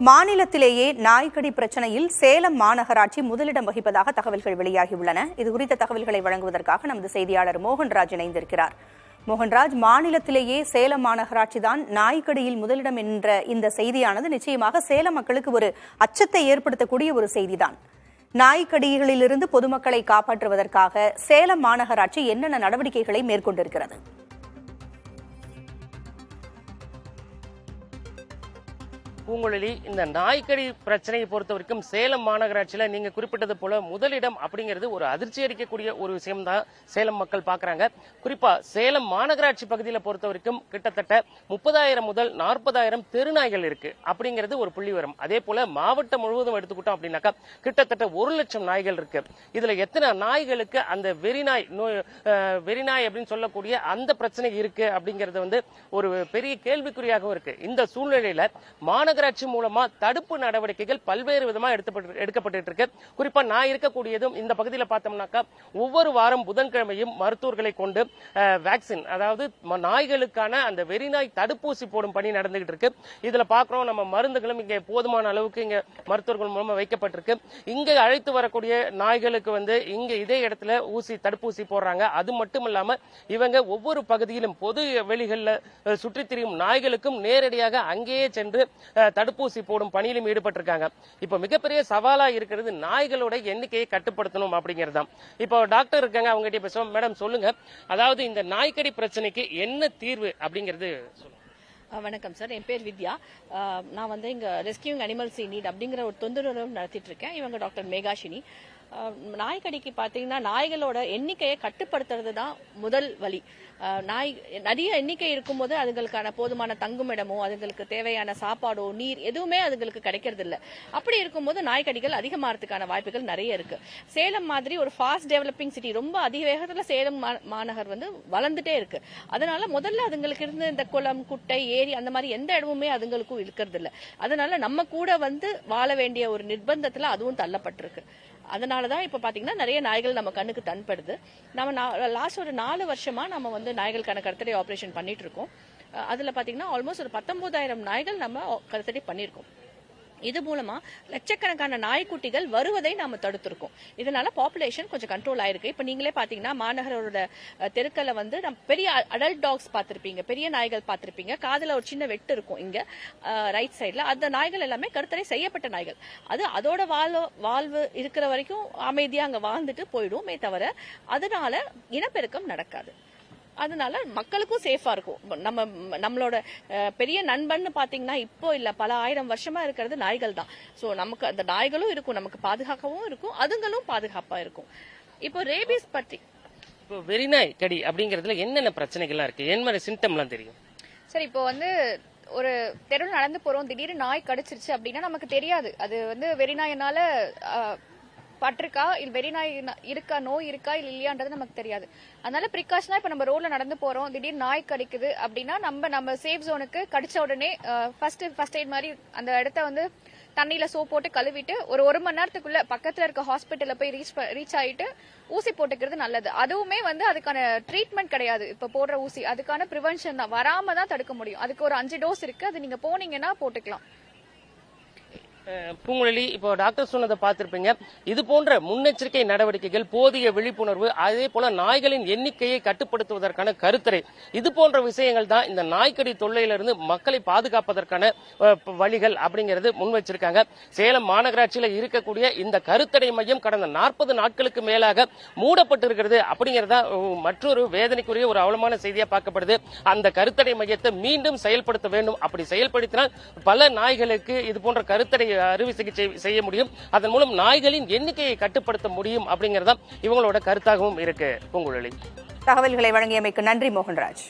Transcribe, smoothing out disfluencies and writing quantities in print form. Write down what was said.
மாநிலத்திலேயே நாய்க்கடி பிரச்சனையில் சேலம் மாநகராட்சி முதலிடம் வகிப்பதாக தகவல்கள் வெளியாகியுள்ளன. இதுகுறித்த தகவல்களை வழங்குவதற்காக நமது செய்தியாளர் மோகன்ராஜ் இணைந்திருக்கிறார். மோகன்ராஜ், மாநிலத்திலேயே சேலம் மாநகராட்சி தான் நாய்க்கடியில் முதலிடம் என்ற இந்த செய்தியானது நிச்சயமாக சேலம் மக்களுக்கு ஒரு அச்சத்தை ஏற்படுத்தக்கூடிய ஒரு செய்திதான். நாய்க்கடிகளிலிருந்து பொதுமக்களை காப்பாற்றுவதற்காக சேலம் மாநகராட்சி என்னென்ன நடவடிக்கைகளை மேற்கொண்டிருக்கிறது? பூங்குழலி, இந்த நாய்க்கடி பிரச்சனையை பொறுத்த வரைக்கும் சேலம் மாநகராட்சியில நீங்க குறிப்பிட்டது போல முதலிடம் அப்படிங்கிறது ஒரு அதிர்ச்சி அளிக்கக்கூடிய ஒரு விஷயம் தான் சேலம் மக்கள் பாக்குறாங்க. குறிப்பா சேலம் மாநகராட்சி பகுதியில பொறுத்த வரைக்கும் கிட்டத்தட்ட 30,000 முதல் 40,000 தெருநாய்கள் இருக்கு அப்படிங்கிறது ஒரு புள்ளி வரும். அதே போல மாவட்டம் முழுவதும் எடுத்துக்கிட்டோம் அப்படின்னாக்கா கிட்டத்தட்ட 1,00,000 நாய்கள் இருக்கு. இதுல எத்தனை நாய்களுக்கு அந்த வெறிநாய் அப்படின்னு சொல்லக்கூடிய அந்த பிரச்சனை இருக்கு அப்படிங்கிறது ஒரு பெரிய கேள்விக்குறியாகவும் இருக்கு. இந்த சூழ்நிலையில மாநகராட்சி மூலமா தடுப்பு நடவடிக்கைகள் பல்வேறு விதமா எடுக்கப்பட்டு இருக்கு. குறிப்பா நான் இருக்கக்கூடியதும் இந்த பகுதியில் பார்த்தோம்னாக்கா ஒவ்வொரு வாரம் புதன்கிழமையும் மருத்துவர்களை கொண்டு வேக்சின், அதாவது நாய்களுக்கான அந்த வெறிநாய் தடுப்பூசி போடும் பணி நடந்துகிட்டு இருக்கு. இதுல பாக்குறோம், நம்ம மருந்துகளும் இங்க போதுமான அளவுக்கு இங்க மருத்துவர்கள் மூலமா வைக்கப்பட்டிருக்கு. இங்க அழைத்து வரக்கூடிய நாய்களுக்கு இங்க இதே இடத்துல தடுப்பூசி போடுறாங்க. அது மட்டும் இல்லாம இவங்க ஒவ்வொரு பகுதியிலும் பொது வெளிகளில் சுற்றித் திரியும் நாய்களுக்கும் நேரடியாக அங்கேயே சென்று தடுப்பூசி போடும் பணியிலும் ஈடுபட்டிருக்காங்க. இப்ப மிகப்பெரிய சவாலா இருக்கிறது நாய்களோட எண்ணிக்கையை கட்டுப்படுத்தணும் அப்படிங்கிறது தான். இப்போ டாக்டர் இருக்காங்க, அவங்க கிட்ட பேசுவோம். மேடம், சொல்லுங்க, அதாவது இந்த நாய்க்கடி பிரச்சனைக்கு என்ன தீர்வு அப்படிங்கிறது சொல்லுங்க. வணக்கம் சார், என் பேர் வித்யா. நான் இங்க ரெஸ்கியூங் அனிமல்ஸ் இன் நீட் அப்படிங்கிற ஒரு தொண்டு நடத்திட்டு இருக்கேன். இவங்க டாக்டர் மேகாஷினி. நாய்க்கடிக்கு பாத்தீங்கன்னா நாய்களோட எண்ணிக்கையை கட்டுப்படுத்துறது தான் முதல் வழி. நாய் நிறைய எண்ணிக்கை இருக்கும்போது அதுங்களுக்கான போதுமான தங்குமிடமோ அதுங்களுக்கு தேவையான சாப்பாடோ நீர் எதுவுமே அதுங்களுக்கு கிடைக்கிறது இல்லை. அப்படி இருக்கும்போது நாய்க்கடிகள் அதிகமாகிறதுக்கான வாய்ப்புகள் நிறைய இருக்கு. சேலம் மாதிரி ஒரு ஃபாஸ்ட் டெவலப்பிங் சிட்டி, ரொம்ப அதிக வேகத்துல சேலம் மாநகர் வளர்ந்துட்டே இருக்கு. அதனால முதல்ல அதுங்களுக்கு இருந்து இந்த குளம், குட்டை, ஏரி அந்த மாதிரி எந்த இடமுமே அதுங்களுக்கும் இருக்கிறது இல்லை. அதனால நம்ம கூட வாழ வேண்டிய ஒரு நிர்பந்தத்துல அதுவும் தள்ளப்பட்டிருக்கு. அதனாலதான் இப்ப பாத்தீங்கன்னா நிறைய நாய்கள் நம்ம கண்ணுக்கு தென்படுது. நம்ம லாஸ்ட் ஒரு 4 வருஷமா நம்ம நாய்களுக்கான கருத்தடை ஆபரேஷன் பண்ணிட்டு இருக்கோம். அதுல பாத்தீங்கன்னா ஆல்மோஸ்ட் ஒரு 19,000 நாய்கள் நம்ம கருத்தடை பண்ணிருக்கோம். இது மூலமா லட்சக்கணக்கான நாய்க்குட்டிகள் வருவதை நாம தடுத்திருக்கோம். இதனால பாப்புலேஷன் கொஞ்சம் கண்ட்ரோல் ஆயிருக்கு. இப்ப நீங்களே பாத்தீங்கன்னா மாநகரோட தெருக்கல்ல நம்ம பெரிய அடல்ட் டாக்ஸ் பாத்திருப்பீங்க, பெரிய நாய்கள் பாத்திருப்பீங்க. காதுல ஒரு சின்ன வெட்டு இருக்கும் இங்க ரைட் சைட்ல. அந்த நாய்கள் எல்லாமே கருத்தடை செய்யப்பட்ட நாய்கள். அதோட வாழ்வு இருக்கிற வரைக்கும் அமைதியா அங்க வாழ்ந்துட்டு போயிடுமே தவிர அதனால இனப்பெருக்கம் நடக்காது. அதனால மக்களுக்கும் சேஃபா இருக்கும். நம்மளோட பெரிய நண்பன் பாத்தீங்கன்னா இப்போ இல்ல, பல 1000 வருஷமா இருக்கிறது நாய்கள் தான். சோ நமக்கு அந்த நாய்களும் இருக்கும், நமக்கு பாதுகாக்கவும் இருக்கும், அதுங்களும் பாதுகாப்பா இருக்கும். இப்போ ரேபிஸ் பத்தி, இப்போ வெறிநாய் கடி அப்படிங்கறதுல என்னென்ன பிரச்சனைகள்லாம் இருக்கு, என்ன மாதிரி சிம்டம்லாம் தெரியும்? சரி, இப்போ ஒரு தெருவில் நடந்து போறோம், திடீர்னு நாய் கடிச்சிருச்சு அப்படின்னா நமக்கு தெரியாது அது வெறிநாயினால பட்டிருக்கா இல்ல வெறிநாய் இருக்கா, நோய் இருக்கா இல்ல இல்லையான்றது நமக்கு தெரியாது. அதனால ப்ரிகாஷனா இப்ப நம்ம ரோட்ல நடந்து போறோம், திடீர்னு நாய் கடிக்குது அப்படின்னா நம்ம சேஃப் ஜோனுக்கு கடிச்ச உடனே ஃபர்ஸ்ட் எய்ட் மாதிரி அந்த இடத்த தண்ணியில சோப் போட்டு கழுவிட்டு ஒரு மணி நேரத்துக்குள்ள பக்கத்துல இருக்க ஹாஸ்பிட்டல்ல போய் ரீச் ஆயிட்டு ஊசி போட்டுக்கிறது நல்லது. அதுவுமே அதுக்கான ட்ரீட்மெண்ட் கிடையாது. இப்ப போடுற ஊசி அதுக்கான ப்ரிவென்ஷன் தான், வராம தான் தடுக்க முடியும். அதுக்கு ஒரு 5 டோஸ் இருக்கு, அது நீங்க போனீங்கன்னா போட்டுக்கலாம். பூங்குழலி, இப்போ டாக்டர் சொன்னதை பார்த்திருப்பீங்க. இது போன்ற முன்னெச்சரிக்கை நடவடிக்கைகள், போதிய விழிப்புணர்வு, அதே போல நாய்களின் எண்ணிக்கையை கட்டுப்படுத்துவதற்கான கருத்தரை, இது போன்ற விஷயங்கள் தான் இந்த நாய்க்கடி தொல்லையிலிருந்து மக்களை பாதுகாப்பதற்கான வழிகள் அப்படிங்கிறது முன் வச்சிருக்காங்க. சேலம் மாநகராட்சியில இருக்கக்கூடிய இந்த கருத்தடை மையம் கடந்த 40 நாட்களுக்கு மேலாக மூடப்பட்டிருக்கிறது அப்படிங்கறதா மற்றொரு வேதனைக்குரிய ஒரு அவலமான செய்தியா பார்க்கப்படுது. அந்த கருத்தடை மையத்தை மீண்டும் செயல்படுத்த வேண்டும். அப்படி செயல்படுத்தினால் பல நாய்களுக்கு இது போன்ற கருத்தடை அறுவை சிகிச்சை செய்ய முடியும். அதன் மூலம் நாய்களின் எண்ணிக்கையை கட்டுப்படுத்த முடியும் அப்படிங்கறத இவங்களோட கருத்தாகவும் இருக்கு. பூங்குழலி, தகவல்களை வழங்கியமைக்கு நன்றி மோகன்ராஜ்.